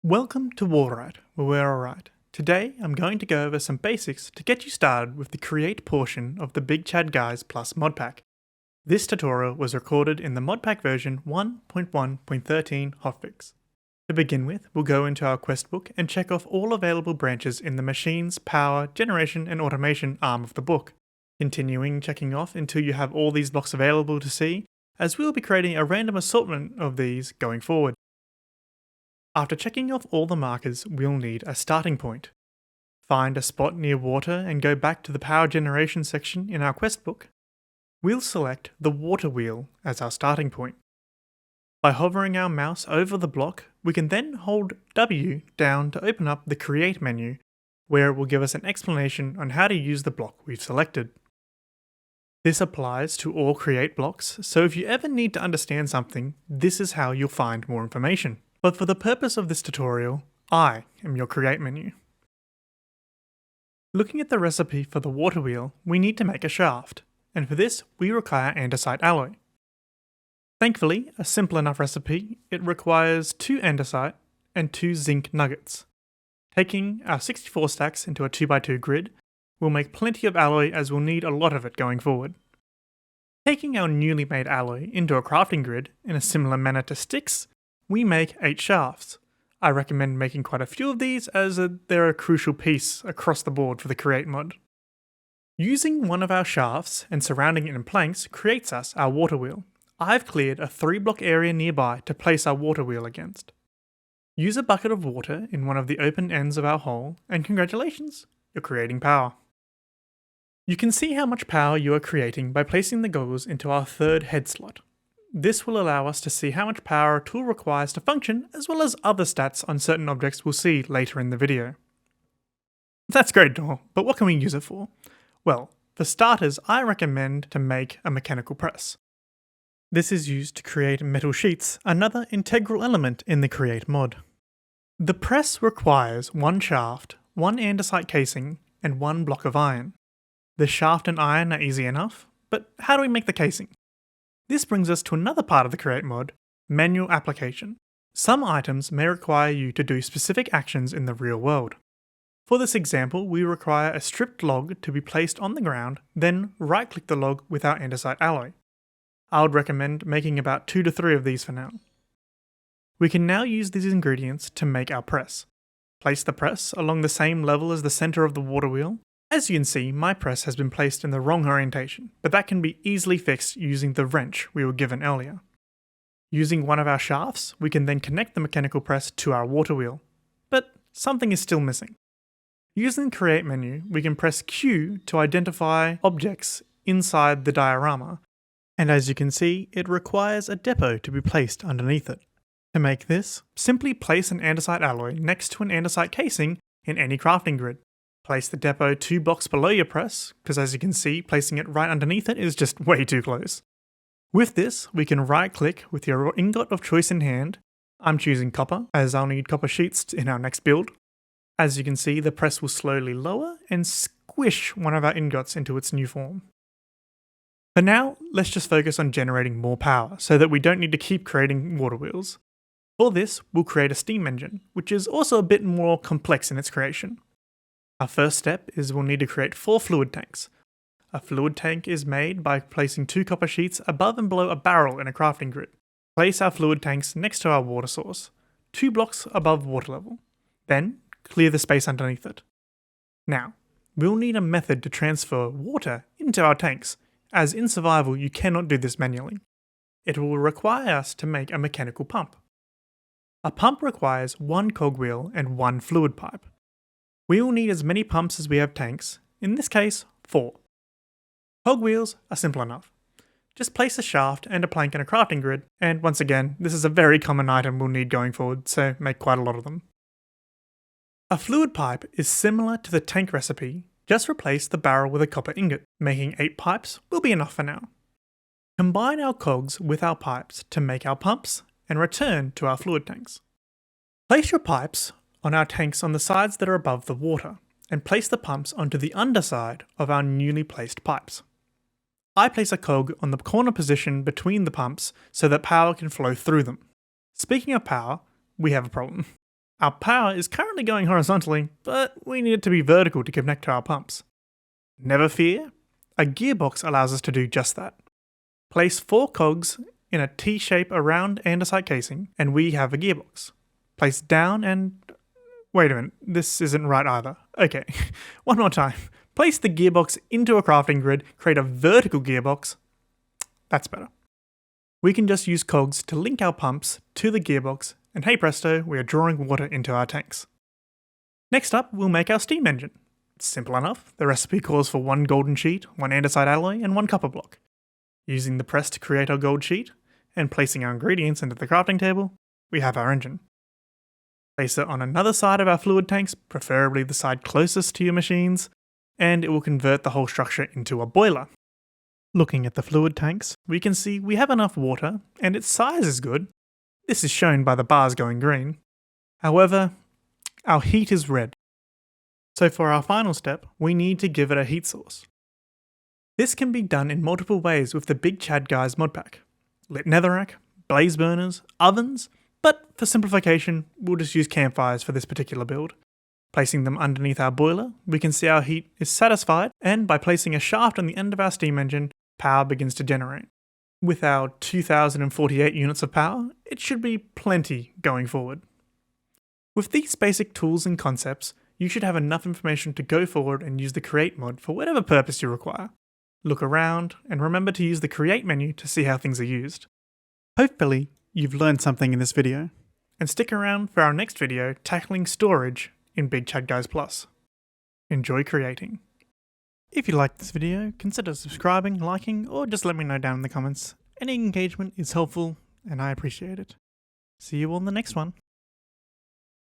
Welcome to Waterite, where we're alright. Today I'm going to go over some basics to get you started with the create portion of the Big Chad Guys Plus modpack. This tutorial was recorded in the modpack version 1.1.13 hotfix. To begin with, we'll go into our quest book and check off all available branches in the machines, power, generation and automation arm of the book. Continuing checking off until you have all these blocks available to see, as we'll be creating a random assortment of these going forward. After checking off all the markers, we'll need a starting point. Find a spot near water and go back to the power generation section in our quest book. We'll select the water wheel as our starting point. By hovering our mouse over the block, we can then hold W down to open up the Create menu, where it will give us an explanation on how to use the block we've selected. This applies to all Create blocks, so if you ever need to understand something, this is how you'll find more information. But for the purpose of this tutorial, I am your Create menu. Looking at the recipe for the water wheel, we need to make a shaft, and for this we require andesite alloy. Thankfully, a simple enough recipe, it requires 2 andesite and 2 zinc nuggets. Taking our 64 stacks into a 2x2 grid, we'll make plenty of alloy as we'll need a lot of it going forward. Taking our newly made alloy into a crafting grid in a similar manner to sticks, we make 8 shafts. I recommend making quite a few of these as they're a crucial piece across the board for the Create mod. Using one of our shafts and surrounding it in planks creates us our water wheel. I've cleared a 3 block area nearby to place our water wheel against. Use a bucket of water in one of the open ends of our hole and congratulations, you're creating power. You can see how much power you are creating by placing the goggles into our 3rd head slot. This will allow us to see how much power a tool requires to function, as well as other stats on certain objects we'll see later in the video. That's great, Noel, but what can we use it for? Well, for starters, I recommend to make a mechanical press. This is used to create metal sheets, another integral element in the Create mod. The press requires 1 shaft, 1 andesite casing, and 1 block of iron. The shaft and iron are easy enough, but how do we make the casing? This brings us to another part of the Create mod, manual application. Some items may require you to do specific actions in the real world. For this example, we require a stripped log to be placed on the ground, then right-click the log with our andesite alloy. I would recommend making about 2 to 3 of these for now. We can now use these ingredients to make our press. Place the press along the same level as the center of the water wheel. As you can see, my press has been placed in the wrong orientation, but that can be easily fixed using the wrench we were given earlier. Using one of our shafts, we can then connect the mechanical press to our water wheel, but something is still missing. Using the Create menu, we can press Q to identify objects inside the diorama, and as you can see, it requires a depot to be placed underneath it. To make this, simply place an andesite alloy next to an andesite casing in any crafting grid. Place the depot 2 blocks below your press, because as you can see, placing it right underneath it is just way too close. With this, we can right-click with your ingot of choice in hand. I'm choosing copper, as I'll need copper sheets in our next build. As you can see, the press will slowly lower and squish one of our ingots into its new form. For now, let's just focus on generating more power, so that we don't need to keep creating water wheels. For this, we'll create a steam engine, which is also a bit more complex in its creation. Our first step is we'll need to create 4 fluid tanks. A fluid tank is made by placing 2 copper sheets above and below a barrel in a crafting grid. Place our fluid tanks next to our water source, 2 blocks above water level. Then, clear the space underneath it. Now, we'll need a method to transfer water into our tanks, as in survival you cannot do this manually. It will require us to make a mechanical pump. A pump requires 1 cogwheel and 1 fluid pipe. We will need as many pumps as we have tanks, in this case 4. Cogwheels are simple enough. Just place a shaft and a plank in a crafting grid, and once again, this is a very common item we'll need going forward, so make quite a lot of them. A fluid pipe is similar to the tank recipe, just replace the barrel with a copper ingot. Making 8 pipes will be enough for now. Combine our cogs with our pipes to make our pumps, and return to our fluid tanks. Place your pipes on our tanks on the sides that are above the water, and place the pumps onto the underside of our newly placed pipes. I place a cog on the corner position between the pumps so that power can flow through them. Speaking of power, we have a problem. Our power is currently going horizontally, but we need it to be vertical to connect to our pumps. Never fear, a gearbox allows us to do just that. Place 4 cogs in a T-shape around andesite casing, and we have a gearbox. Place down and... wait a minute, this isn't right either. Okay, one more time. Place the gearbox into a crafting grid, create a vertical gearbox. That's better. We can just use cogs to link our pumps to the gearbox, and hey presto, we are drawing water into our tanks. Next up, we'll make our steam engine. It's simple enough. The recipe calls for 1 golden sheet, 1 andesite alloy, and 1 copper block. Using the press to create our gold sheet, and placing our ingredients into the crafting table, we have our engine. Place it on another side of our fluid tanks, preferably the side closest to your machines, and it will convert the whole structure into a boiler. Looking at the fluid tanks, we can see we have enough water, and its size is good. This is shown by the bars going green. However, our heat is red. So for our final step, we need to give it a heat source. This can be done in multiple ways with the Big Chad Guys mod pack. Lit netherrack, blaze burners, ovens, but for simplification, we'll just use campfires for this particular build. Placing them underneath our boiler, we can see our heat is satisfied, and by placing a shaft on the end of our steam engine, power begins to generate. With our 2048 units of power, it should be plenty going forward. With these basic tools and concepts, you should have enough information to go forward and use the Create mod for whatever purpose you require. Look around, and remember to use the Create menu to see how things are used. Hopefully, you've learned something in this video, and stick around for our next video tackling storage in Big Chad Guys Plus. Enjoy creating. If you liked this video, consider subscribing, liking, or just let me know down in the comments. Any engagement is helpful, and I appreciate it. See you all in the next one.